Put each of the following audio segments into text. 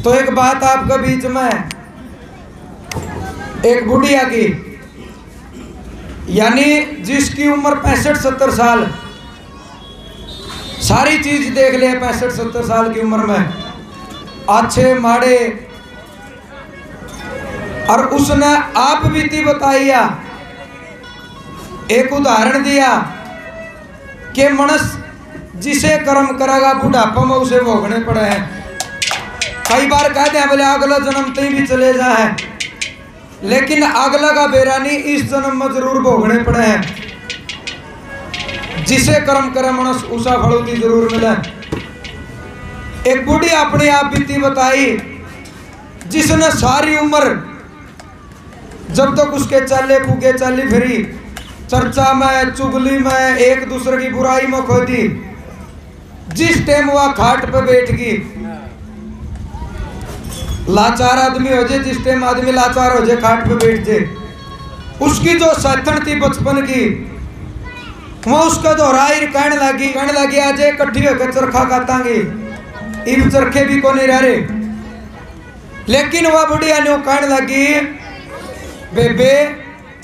तो एक बात आपके बीच में, एक बुढ़िया की, यानी जिसकी उम्र 65-70 साल, सारी चीज देख ले 65-70 साल की उम्र में, अच्छे माड़े, और उसने आप बीती बताइया, एक उदाहरण दिया कि मनुष्य जिसे कर्म करेगा बुढ़ापा में उसे भोगने पड़े हैं। कई बार कहते हैं बोले अगला जन्म तई भी चले जाए, लेकिन अगला का बेरा नहीं, इस जन्म में जरूर भोगने पड़े हैं। जिसे कर्म करे मनुष्य उसा फल की जरूर मिले। एक बूढ़ी अपनी आप बीती बताई जिसने सारी उम्र जब तक उसके चाले फूके चाली फिरी, चर्चा में, चुगली में, एक दूसरे की बुराई में खो दी। जिस टाइम वह खाट पे बैठ गई, लाचार आदमी हो जाए, जिस टाइम आदमी लाचार हो जाए खाट पे बैठ जाए, उसकी जो सैथन थी बचपन की, वो उसका दोहराई कहने लगी आज इकट्ठी होकर चरखा काटांगे, इन चरखे भी को नहीं रह रहे। लेकिन वह बुढ़िया ने कहने लगी बेबे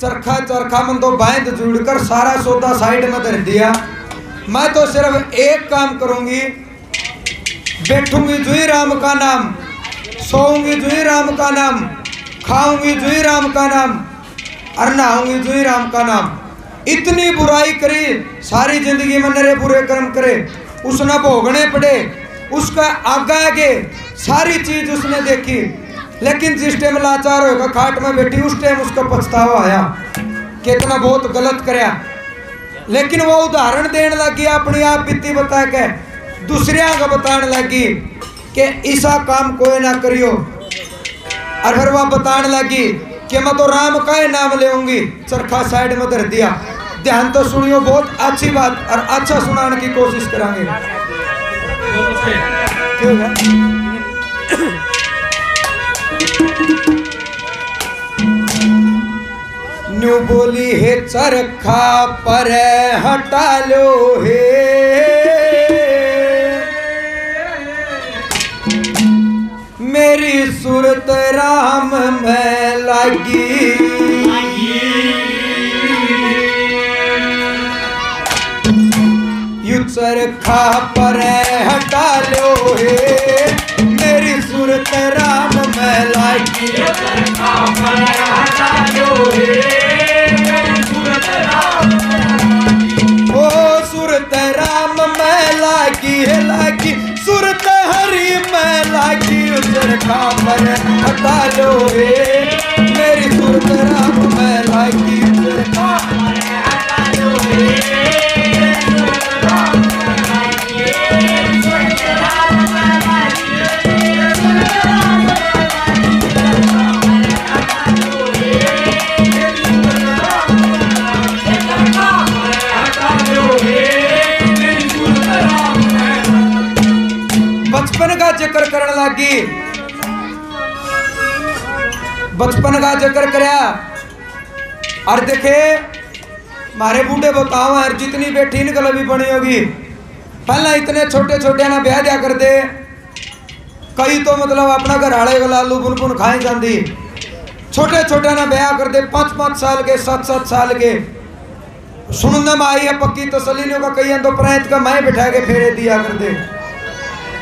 चरखा मन तो बांध जुड़कर सारा सौदा साइड में धर दिया, मैं तो सिर्फ एक काम करूंगी, बैठूंगी जुई राम का नाम, सोऊंगी जुई राम का नाम, खाऊंगी जुई राम का नाम, और नहाऊंगी जुई राम का नाम। इतनी बुराई करी, सारी जिंदगी में नरे बुरे कर्म करे, उसने भोगने पड़े, उसका आगे सारी चीज उसने देखी। लेकिन जिस टाइम लाचार होगा खाट में बैठी, उस टाइम उसका पछतावा आया कि इतना बहुत गलत कराया। लेकिन वो उदाहरण देने लगी, अपनी आप बीती बता के दूसरिया का बताने लगी कि ऐसा काम कोई ना करियो। और फिर वह बताने लगी कि मैं तो राम का ही नाम लेऊंगी, चरखा साइड में धर दिया। ध्यान तो सुनियो, बहुत अच्छी बात और अच्छा सुनाने की कोशिश करेंगे। न्यू बोली है चरखा पर हटा लो हे, मेरी सूरत राम में लागी, यू चरखा पर हटा लो हे, मेरी सूरत राम में लागी, चरखा पर हटा लो हे, मेरी सूरत राम में लागी। ओ सूरत राम में लागी सूरत हरी में लागी, चरखा पर हटा लो हे, मेरी सूरत राम में लागी, चरखा पर हटा लो हे, बचपन का जिक्र करने लगी, बचपन का जिक्र करया। और देखे मारे बूढ़े बताओ यार, जितनी बेटी निकल भी बनी होगी, पहला इतने छोटे छोटे ना ब्याह दिया कर दे। कई तो मतलब अपना घर आड़े वाला आलू बुनबुन खाए जाती, छोटे छोटे ना ब्याह कर दे, 5-5 साल के, 7-7 साल के। सुनने में आई है पक्की तसली का, कई तो प्रेत का मैं बिठा के फेरे दिया कर दे,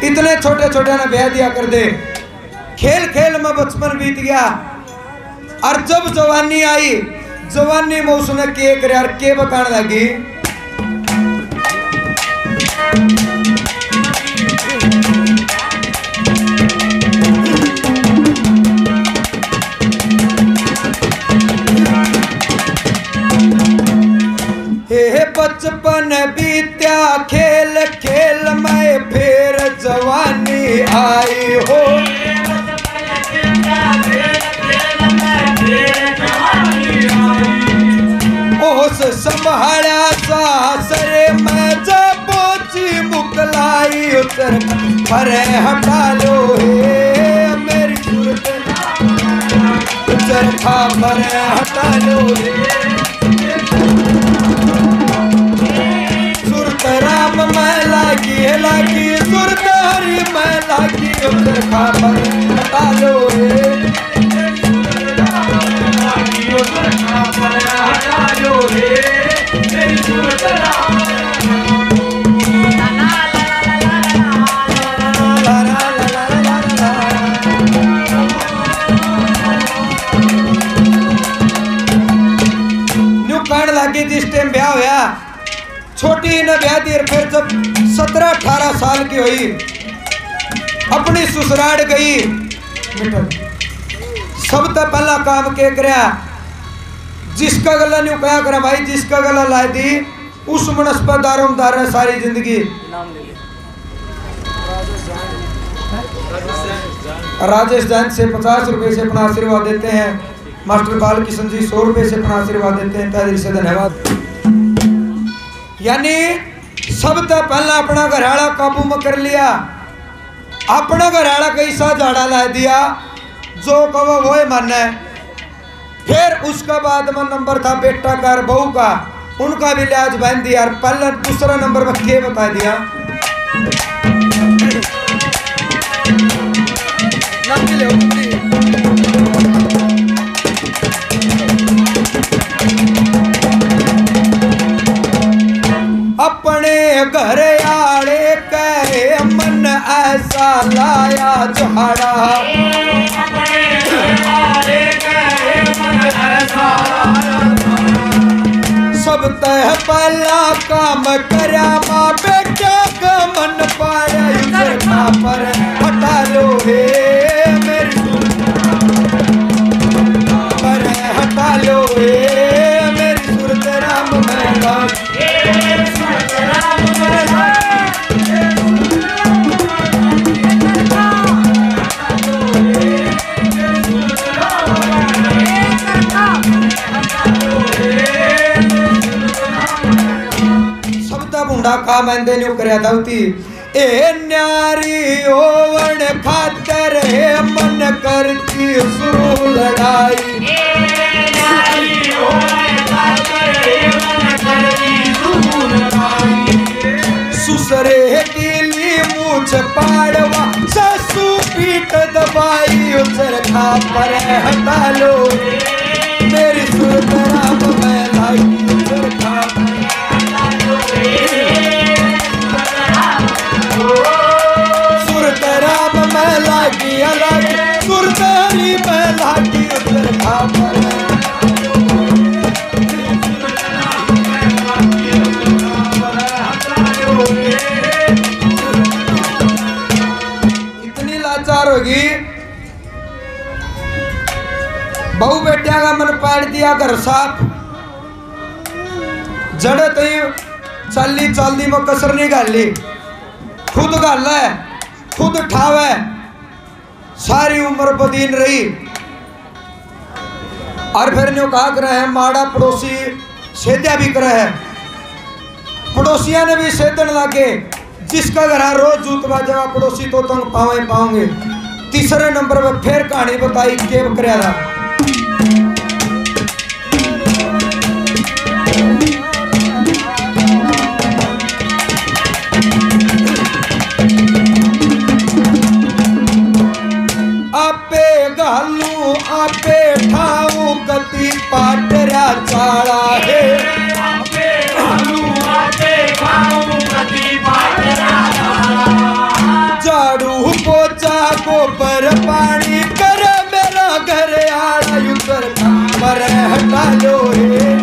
इतने छोटे छोटे ना ब्याह दिया कर दे। खेल खेल में बचपन बीत गया, और जब जवानी आई, जवानी में उसने के करे यार, के बताने लगी। हे बचपन बीत्या खेल खेल में, फिर जवानी आई हो, ओस संभाला सासरे में जब पोची मुकलाई, पर हटा लो हे, मेरी सूरत चरखा पर हटा लो हे, सूरत राम में लागी सुरत हरी में लागी, चरखा पर छोटी ने ब्याह दी। फिर जब 17-18 साल की हुई अपनी ससुराल गई। सब तो पहला काम के करया, जिसका गला नहीं क्या करा भाई, जिसका गला ला दी उस मनस्पत दारोमदार है सारी जिंदगी। राजेश जैन से 50 रुपए से अपना आशीर्वाद देते हैं। मास्टर बाल किशन जी 100 रुपए से अपना आशीर्वाद देते हैं। तहे दिल से धन्यवाद। यानी सब तो पहला अपना घराड़ा काबू में कर लिया, अपना घराड़ा कैसा झाड़ा ला दिया जो कहो वो माने। फिर उसका बाद में नंबर था बेटा का और बहू का, उनका भी लिहाज बांध दिया। और पहला दूसरा नंबर में क्या बता दिया, अपने घर आड़े कहे मन ऐसा लाया झाड़ा। सब तह पहला काम करया माँ बेटा का मन पाया पर हटा लो हे मेरी पर हटा लो हे मेरी सूरत राम मैला। का मैंने न्यू करया दावती ए न्यारी ओवन खातर है मन करती शुरू लड़ाई। न्यारी ओवन खातर है मन करती शुरू लड़ाई। सुसरे की ली मूछ पाड़वा ससु पीठ दबाई उतर खा पर हटा लो मेरी सूरत राम मैला की उतर खा सूरत राम मैला की अलग सूरत हरी मैला की उतर खा पर इतनी लाचार होगी। बहू बेटिया का मन पाड़ दिया, घर साफ जड़े तई चाली चालदी में कसर नहीं गाली, खुद गाला है खुद ठावे, सारी उम्र बदीन रही। और फिर न्यू कहा कर है माड़ा पड़ोसी सेद्या भी करे है, पड़ोसिया ने भी सेदन लागे। जिसका घर रोज जूत बाजेगा पड़ोसी तो तंग पावे पाओगे। तीसरे नंबर पे फिर कहानी बताई के करया था। आपे गालू आपे ठाऊ गति पाटरा चाड़ा है। आपे गालू आपे ठाऊ गति पाटरा झाड़ू पोछा गोबर पानी कर मेरा घर आड़ा युतर पर हटा लो रे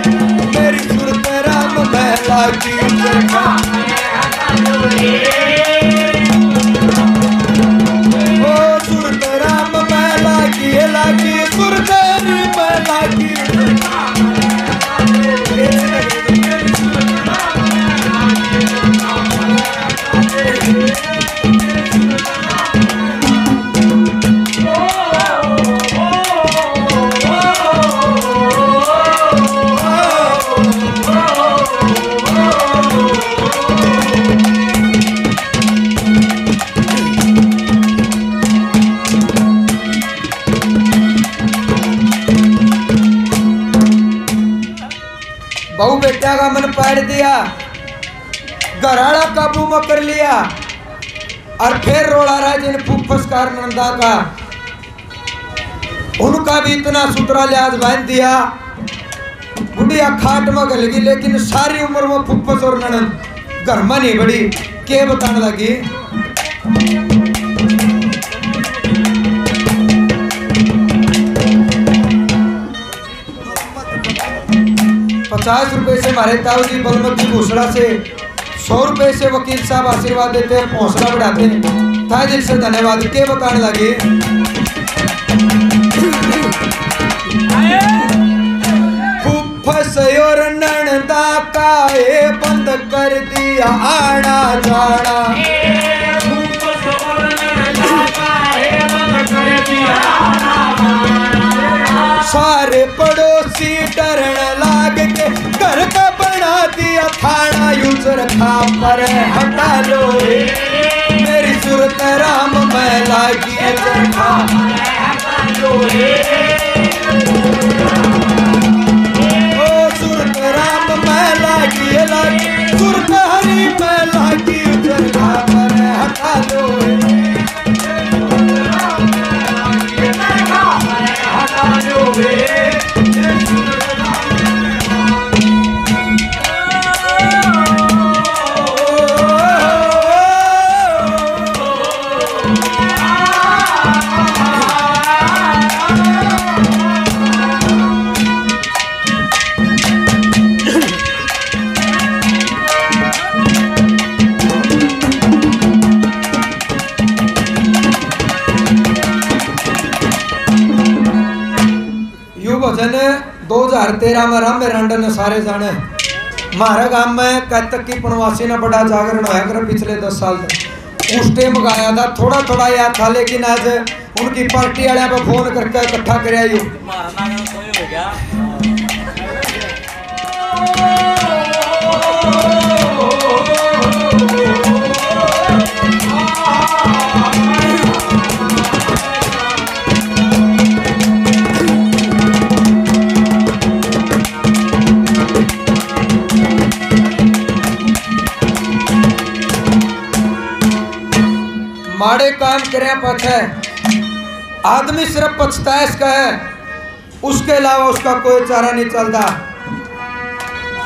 मेरी सूरत राम मैला की उतर हटा लो रे। बहू बेटा का मन पाड़ दिया, घराड़ा काबू में कर लिया। और फिर रोड़ा रहा जिन फुफसकार नंदा का, उनका भी इतना सुतरा लिहाज बांध दिया। बुढ़िया खाट में गल गई, लेकिन सारी उम्र में फुफस और ननद घर में नहीं बड़ी। के बताने लगी 50 रुपए से हमारे ताऊ जी बलमती घोषणा से 100 रुपए से वकील साहब आशीर्वाद देते हैं, हौसला बढ़ाते हैं। था दिल से धन्यवाद। के बताने लगे फुफसयोर ननदा काए बंद कर दिया आना जाना, सारे पड़ोसी डरन लाग के घर का बना दिया थाना, यूजर खा पर हटा लो मेरी सूरत राम मैं लागी चरखा हटा लो ओ सूरत राम मैं लागी लागी सूरत हरी मैं लागी चरखा पर हटा लो भजन 2013 में राम रांडा ने सारे जाने। हमारे गांव में कद तक की पनवासी ने बड़ा जागरण होया कर पिछले 10 साल तक। उस टाइम गाया था, थोड़ा थोड़ा याद था, लेकिन आज उनकी पार्टी वाले पे फोन करके इकट्ठा कराया। माड़े काम करे पाछे आदमी सिर्फ पछताएश का है, उसके अलावा उसका कोई चारा नहीं चलता।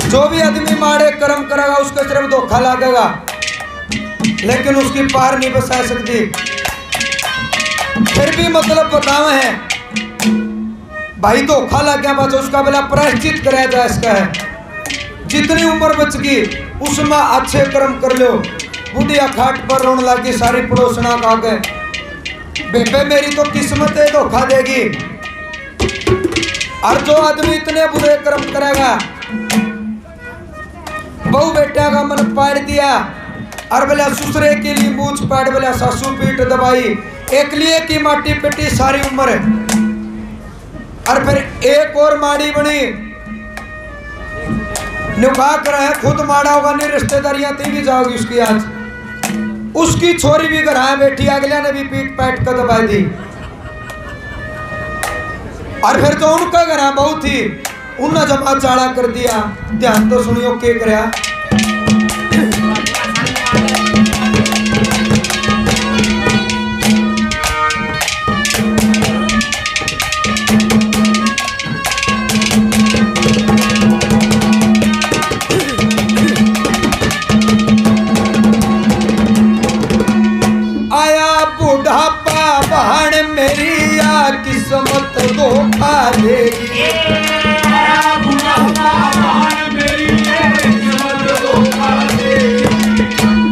जो भी आदमी माड़े कर्म करेगा उसको सिर्फ धोखा लगेगा, लेकिन उसकी पार नहीं बसा सकती। फिर भी मतलब बतावे हैं भाई, धोखा लग गया बस उसका बेला प्रायश्चित कराया जाए। इसका है जितनी उम्र बच गई उसमें अच्छे कर्म कर लो। बुढ़िया खाट पर रोने लगी, सारी पड़ोसना का गए बेबे मेरी तो किस्मत है धोखा देगी। और जो आदमी इतने बुरे कर्म करेगा, बहु बेटा का मन पाड़ दिया और बोला ससुरे के लिए मूछ पाड़, बोला सासू पीठ दबाई, एक लिए की माटी पिटी सारी उम्र। और फिर एक और माड़ी बनी, निभा कर है खुद माड़ा होगा नहीं, रिश्तेदारियां थी भी जाओगी उसकी। आज उसकी छोरी भी घर बैठी, अगले ने भी पीट पैट कर दबाई दी। और फिर जो उनका घर बहू थी उन्हें जमा चाड़ा कर दिया। ध्यान तो सुनियो के करया। मेरी या किस्मत धोखा देगी,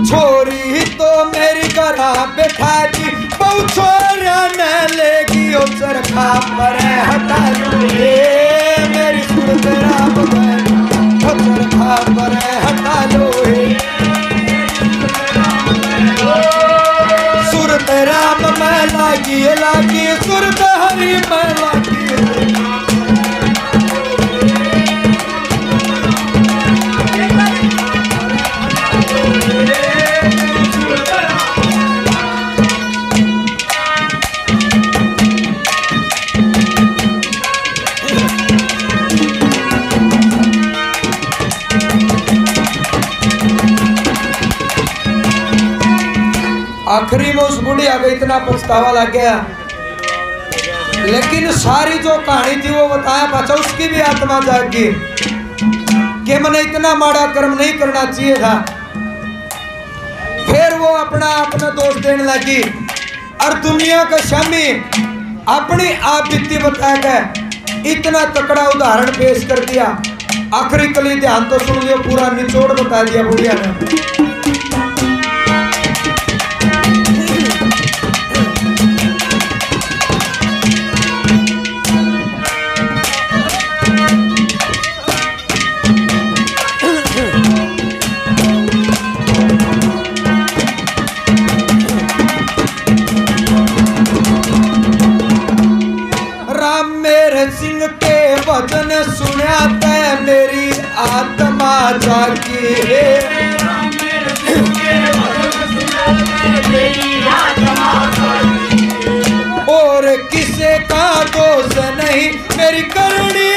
छोरी तो मेरी घरा बैठा दी, बहु छोरा न लेगी ओ चरखा पर हटा लो मेरी सूरत राम ओ चरखा पर हटा लो सूरत राम मैं लागी लागी सूरत हरी मैं लागी। आखिरी में उस बुढ़िया को इतना पछतावा लग गया, लेकिन सारी जो कहानी थी वो बताया पाचा उसकी भी आत्मा जागी कि मैंने इतना माड़ा कर्म नहीं करना चाहिए था। फिर वो अपना अपना दोष देने लगी और दुनिया का शामी अपनी आप बीती बताकर इतना तकड़ा उदाहरण पेश कर दिया आखिरी कली ध्यान तो सुन लियो, पूरा निचोड़ बता दिया बुढ़िया ने। सिंह के वचन सुनया ते मेरी आत्मा जागी है। और किसे का दोष नहीं, मेरी करनी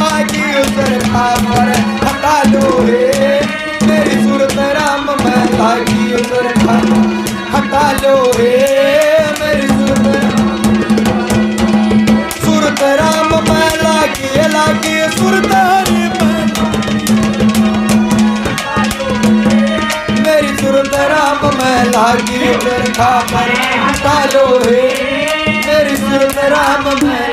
आगी उतर खापर हटा लो है। मेरी सूरत राम में लागी उतर हटा लो है। मेरी सूरत राम में लागी सूरत हरि में। मेरी सूरत राम में लागी उतर खापर हटा लो है। मेरी सूरत राम में